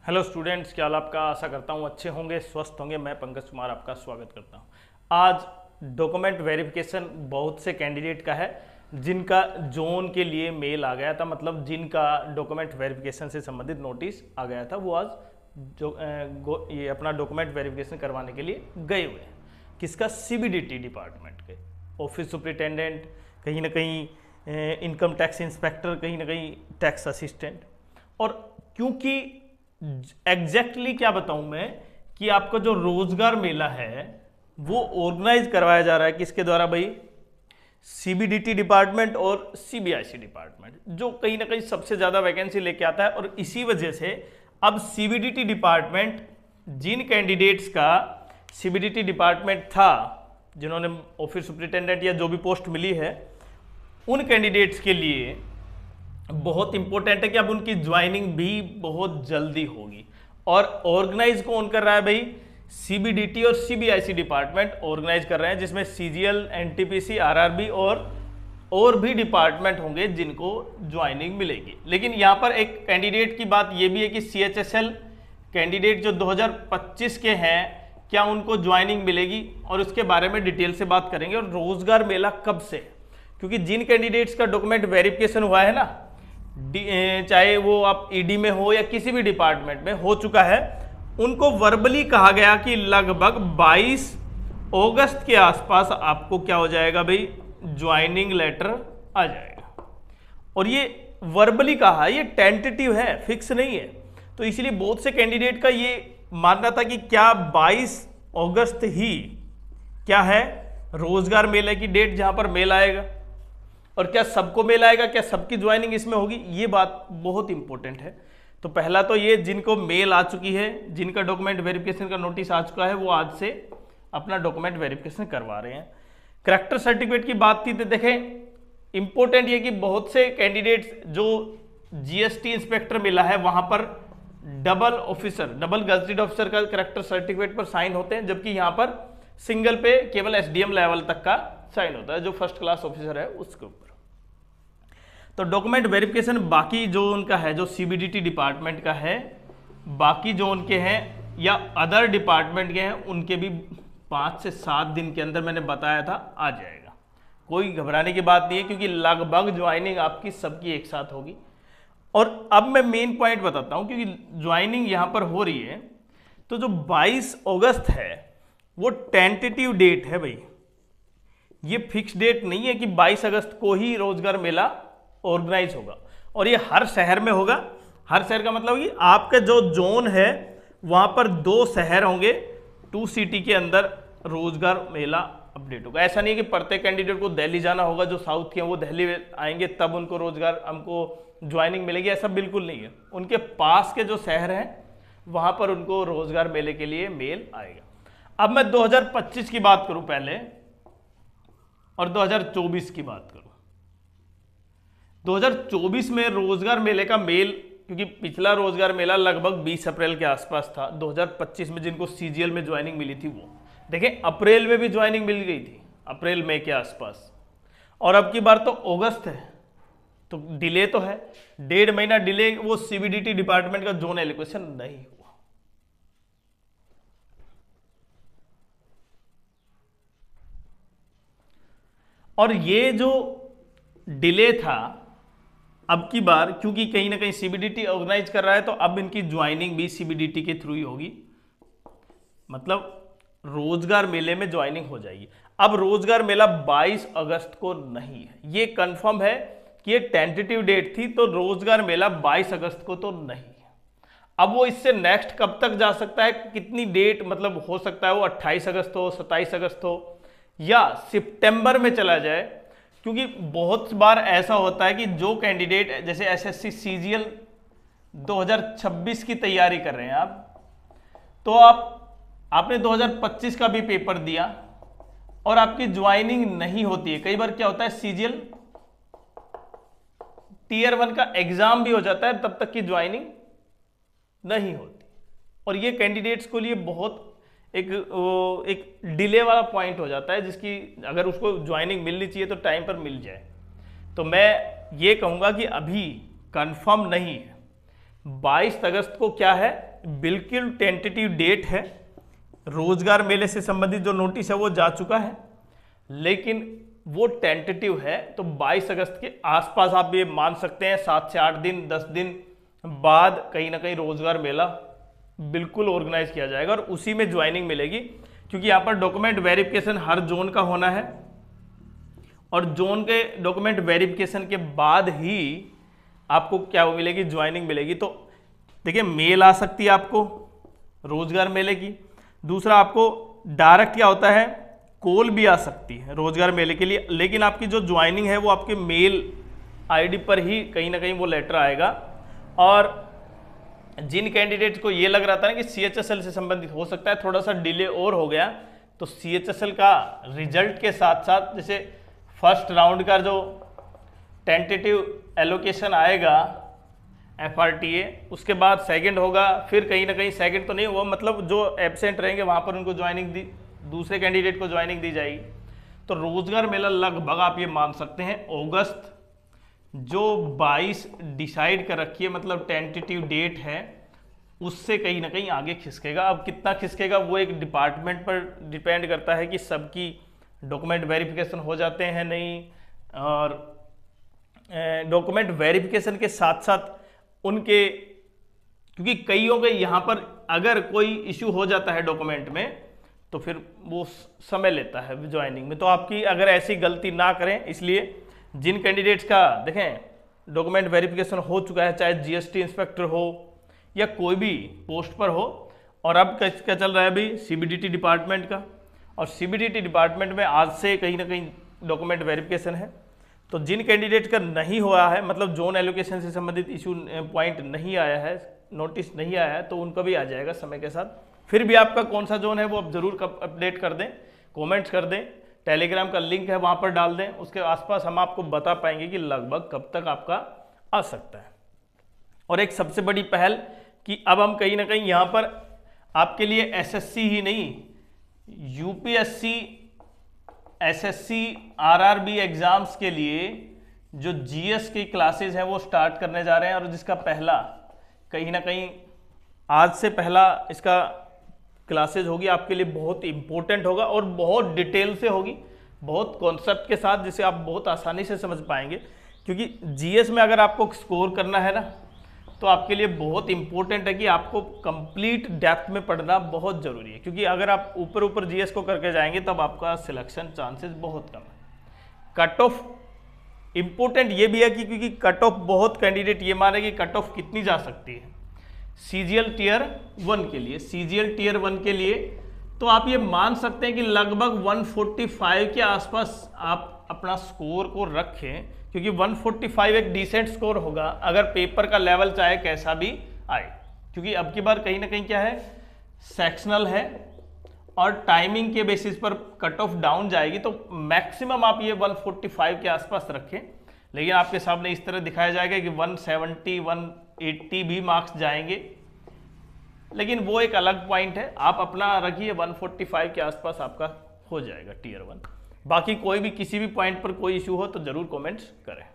Hello students, क्या हाल आपका। आशा करता हूँ अच्छे होंगे, स्वस्थ होंगे। मैं पंकज कुमार आपका स्वागत करता हूँ। आज डॉक्यूमेंट वेरिफिकेशन बहुत से कैंडिडेट का है जिनका जोन के लिए मेल आ गया था, मतलब जिनका डॉक्यूमेंट वेरिफिकेशन से संबंधित नोटिस आ गया था, वो आज ये अपना डॉक्यूमेंट वेरिफिकेशन करवाने के लिए गए हुए हैं। किसका? सीबीडीटी डिपार्टमेंट के ऑफिस सुपरिटेंडेंट, कहीं ना कहीं इनकम टैक्स इंस्पेक्टर, कहीं ना कहीं टैक्स असिस्टेंट। और क्योंकि एग्जैक्टली क्या बताऊं मैं कि आपका जो रोजगार मेला है वो ऑर्गेनाइज करवाया जा रहा है किसके द्वारा भाई? सीबीडीटी डिपार्टमेंट और सीबीआईसी डिपार्टमेंट, जो कहीं ना कहीं सबसे ज्यादा वैकेंसी लेके आता है। और इसी वजह से अब सीबीडीटी डिपार्टमेंट, जिन कैंडिडेट्स का सीबीडीटी डिपार्टमेंट था, जिन्होंने ऑफिस सुपरिटेंडेंट या जो भी पोस्ट मिली है, उन कैंडिडेट्स के लिए बहुत इंपॉर्टेंट है कि अब उनकी ज्वाइनिंग भी बहुत जल्दी होगी। और ऑर्गेनाइज कौन कर रहा है भाई? सीबीडीटी और सीबीआईसी डिपार्टमेंट ऑर्गेनाइज कर रहे हैं, जिसमें सीजीएल, एनटीपीसी, आरआरबी और भी डिपार्टमेंट होंगे जिनको ज्वाइनिंग मिलेगी। लेकिन यहां पर एक कैंडिडेट की बात यह भी है कि सीएचएसएल कैंडिडेट जो 2025 के हैं, क्या उनको ज्वाइनिंग मिलेगी, और उसके बारे में डिटेल से बात करेंगे। और रोजगार मेला कब से? क्योंकि जिन कैंडिडेट्स का डॉक्यूमेंट वेरिफिकेशन हुआ है ना, चाहे वो आप ईडी में हो या किसी भी डिपार्टमेंट में हो चुका है, उनको वर्बली कहा गया कि लगभग 22 अगस्त के आसपास आपको क्या हो जाएगा भाई? ज्वाइनिंग लेटर आ जाएगा। और ये वर्बली कहा, ये टेंटेटिव है, फिक्स नहीं है। तो इसलिए बहुत से कैंडिडेट का ये मानना था कि क्या 22 अगस्त ही क्या है रोजगार मेले की डेट जहां पर मेल आएगा, और क्या सबको मेल आएगा, क्या सबकी ज्वाइनिंग इसमें होगी? ये बात बहुत इंपॉर्टेंट है। तो पहला तो ये, जिनको मेल आ चुकी है, जिनका डॉक्यूमेंट वेरिफिकेशन का नोटिस आ चुका है, वो आज से अपना डॉक्यूमेंट वेरिफिकेशन करवा रहे हैं। करैक्टर सर्टिफिकेट की बात थी तो देखें, इंपॉर्टेंट ये कि बहुत से कैंडिडेट्स जो जीएसटी इंस्पेक्टर मिला है वहां पर डबल गजेटेड ऑफिसर का करैक्टर सर्टिफिकेट पर साइन होते हैं, जबकि यहां पर सिंगल पे केवल एसडीएम लेवल तक का साइन होता है, जो फर्स्ट क्लास ऑफिसर है उसके ऊपर। तो डॉक्यूमेंट वेरिफिकेशन बाकी जो उनका है, जो सीबीडीटी डिपार्टमेंट का है, बाकी जो उनके हैं या अदर डिपार्टमेंट के हैं, उनके भी 5 से 7 दिन के अंदर, मैंने बताया था, आ जाएगा। कोई घबराने की बात नहीं है, क्योंकि लगभग ज्वाइनिंग आपकी सबकी एक साथ होगी। और अब मैं मेन पॉइंट बताता हूं, क्योंकि ज्वाइनिंग यहां पर हो रही है, तो जो 22 अगस्त है वो टेंटेटिव डेट है भाई। ये फिक्स डेट नहीं है कि 22 अगस्त को ही रोजगार मेला ऑर्गेनाइज होगा। और ये हर शहर में होगा। हर शहर का मतलब कि आपका जो जोन है वहां पर 2 शहर होंगे, 2 सिटी के अंदर रोजगार मेला अपडेट होगा। ऐसा नहीं है कि प्रत्येक कैंडिडेट को दिल्ली जाना होगा, जो साउथ के हैं वो दिल्ली आएंगे तब उनको रोजगार, हमको ज्वाइनिंग मिलेगी, ऐसा बिल्कुल नहीं है। उनके पास के जो शहर हैं वहां पर उनको रोजगार मेले के लिए मेल आएगा। अब मैं 2025 की बात करूं पहले, और 2024 की बात करूं। 2024 में रोजगार मेले का मेल, क्योंकि पिछला रोजगार मेला लगभग 20 अप्रैल के आसपास था। 2025 में जिनको सीजीएल में ज्वाइनिंग मिली थी, वो देखें अप्रैल में भी ज्वाइनिंग मिल गई थी, अप्रैल मई के आसपास। और अब की बार तो अगस्त है, तो डिले तो है, 1.5 महीना डिले। वो सीबीडीटी डिपार्टमेंट का जोन एलोकेशन नहीं हुआ। और ये जो डिले था, अब की बार क्योंकि कहीं ना कहीं सीबीडीटी ऑर्गेनाइज कर रहा है, तो अब इनकी ज्वाइनिंग भी सीबीडीटी के थ्रू ही होगी। मतलब रोजगार मेले में ज्वाइनिंग हो जाएगी। अब रोजगार मेला 22 अगस्त को नहीं है, ये कंफर्म है कि ये टेंटेटिव डेट थी, तो रोजगार मेला 22 अगस्त को तो नहीं है। अब वो इससे नेक्स्ट कब तक जा सकता है, कितनी डेट, मतलब हो सकता है वो 28 अगस्त हो, 27 अगस्त हो, या सितंबर में चला जाए। क्योंकि बहुत बार ऐसा होता है कि जो कैंडिडेट जैसे एसएससी सीजीएल 2026 की तैयारी कर रहे हैं आप, तो आपने 2025 का भी पेपर दिया और आपकी ज्वाइनिंग नहीं होती है। कई बार क्या होता है, सीजीएल टीयर 1 का एग्जाम भी हो जाता है, तब तक की ज्वाइनिंग नहीं होती। और ये कैंडिडेट्स के लिए बहुत एक डिले वाला पॉइंट हो जाता है, जिसकी अगर उसको ज्वाइनिंग मिलनी चाहिए तो टाइम पर मिल जाए। तो मैं ये कहूँगा कि अभी कंफर्म नहीं है 22 अगस्त को क्या है, बिल्कुल टेंटेटिव डेट है। रोजगार मेले से संबंधित जो नोटिस है वो जा चुका है, लेकिन वो टेंटेटिव है, तो 22 अगस्त के आसपास आप ये मान सकते हैं 7 से 8 दिन 10 दिन बाद कहीं ना कहीं रोजगार मेला बिल्कुल ऑर्गेनाइज किया जाएगा और उसी में ज्वाइनिंग मिलेगी, क्योंकि यहाँ पर डॉक्यूमेंट वेरिफिकेशन हर जोन का होना है और जोन के डॉक्यूमेंट वेरिफिकेशन के बाद ही आपको क्या मिलेगी, ज्वाइनिंग मिलेगी। तो देखिए मेल आ सकती है आपको रोजगार मेले की, दूसरा आपको डायरेक्ट क्या होता है, कॉल भी आ सकती है रोजगार मेले के लिए, लेकिन आपकी जो ज्वाइनिंग है वो आपके मेल आईडी पर ही कहीं ना कहीं वो लेटर आएगा। और जिन कैंडिडेट को ये लग रहा था ना कि CHSL से संबंधित हो सकता है थोड़ा सा डिले और हो गया, तो CHSL का रिजल्ट के साथ साथ जैसे फर्स्ट राउंड का जो टेंटेटिव एलोकेशन आएगा FRTA, उसके बाद सेकंड होगा, फिर कहीं ना कहीं सेकंड तो नहीं हुआ, मतलब जो एब्सेंट रहेंगे वहां पर उनको ज्वाइनिंग दी, दूसरे कैंडिडेट को ज्वाइनिंग दी जाएगी। तो रोजगार मेला लगभग आप ये मान सकते हैं अगस्त जो 22 डिसाइड कर रखी है, मतलब टेंटेटिव डेट है, उससे कहीं ना कहीं आगे खिसकेगा। अब कितना खिसकेगा वो एक डिपार्टमेंट पर डिपेंड करता है कि सबकी डॉक्यूमेंट वेरिफिकेशन हो जाते हैं नहीं, और डॉक्यूमेंट वेरिफिकेशन के साथ साथ उनके, क्योंकि कईयों के यहाँ पर अगर कोई इश्यू हो जाता है डॉक्यूमेंट में तो फिर वो समय लेता है ज्वाइनिंग में। तो आपकी अगर ऐसी गलती ना करें, इसलिए जिन कैंडिडेट्स का देखें डॉक्यूमेंट वेरिफिकेशन हो चुका है, चाहे GST इंस्पेक्टर हो या कोई भी पोस्ट पर हो, और अब क्या चल रहा है अभी CBDT डिपार्टमेंट का, और CBDT डिपार्टमेंट में आज से कहीं ना कहीं डॉक्यूमेंट वेरिफिकेशन है। तो जिन कैंडिडेट का नहीं हुआ है, मतलब जोन एलोकेशन से संबंधित इशू पॉइंट नहीं आया है, नोटिस नहीं आया है, तो उनका भी आ जाएगा समय के साथ। फिर भी आपका कौन सा जोन है वो आप जरूर अपडेट कर दें, कमेंट्स कर दें, टेलीग्राम का लिंक है वहां पर डाल दें, उसके आसपास हम आपको बता पाएंगे कि लगभग कब तक आपका आ सकता है। और एक सबसे बड़ी पहल कि अब हम कहीं ना कहीं यहाँ पर आपके लिए SSC ही नहीं, UPSC, SSC, RRB एग्जाम्स के लिए जो GS की क्लासेस हैं वो स्टार्ट करने जा रहे हैं, और जिसका पहला कहीं ना कहीं आज से पहला इसका क्लासेज होगी, आपके लिए बहुत इंपॉर्टेंट होगा और बहुत डिटेल से होगी, बहुत कॉन्सेप्ट के साथ, जिसे आप बहुत आसानी से समझ पाएंगे। क्योंकि GS में अगर आपको स्कोर करना है ना, तो आपके लिए बहुत इंपॉर्टेंट है कि आपको कंप्लीट डेप्थ में पढ़ना बहुत ज़रूरी है, क्योंकि अगर आप ऊपर ऊपर GS को करके जाएंगे तब आपका सिलेक्शन चांसेस बहुत कम है। कट ऑफ इंपॉर्टेंट ये भी है कि क्योंकि कट ऑफ बहुत कैंडिडेट ये माने कि कट ऑफ कितनी जा सकती है CGL Tier 1 के लिए, CGL Tier 1 के लिए तो आप ये मान सकते हैं कि लगभग 145 के आसपास आप अपना स्कोर को रखें, क्योंकि 145 एक डिसेंट स्कोर होगा अगर पेपर का लेवल चाहे कैसा भी आए, क्योंकि अब की बार कहीं ना कहीं क्या है, सेक्शनल है और टाइमिंग के बेसिस पर कट ऑफ डाउन जाएगी, तो मैक्सिमम आप ये 145 के आसपास रखें। लेकिन आपके सामने इस तरह दिखाया जाएगा कि 170 180 भी मार्क्स जाएंगे, लेकिन वो एक अलग पॉइंट है, आप अपना रखिए 145 के आसपास आपका हो जाएगा Tier 1। बाकी कोई भी किसी भी पॉइंट पर कोई इशू हो तो जरूर कमेंट्स करें।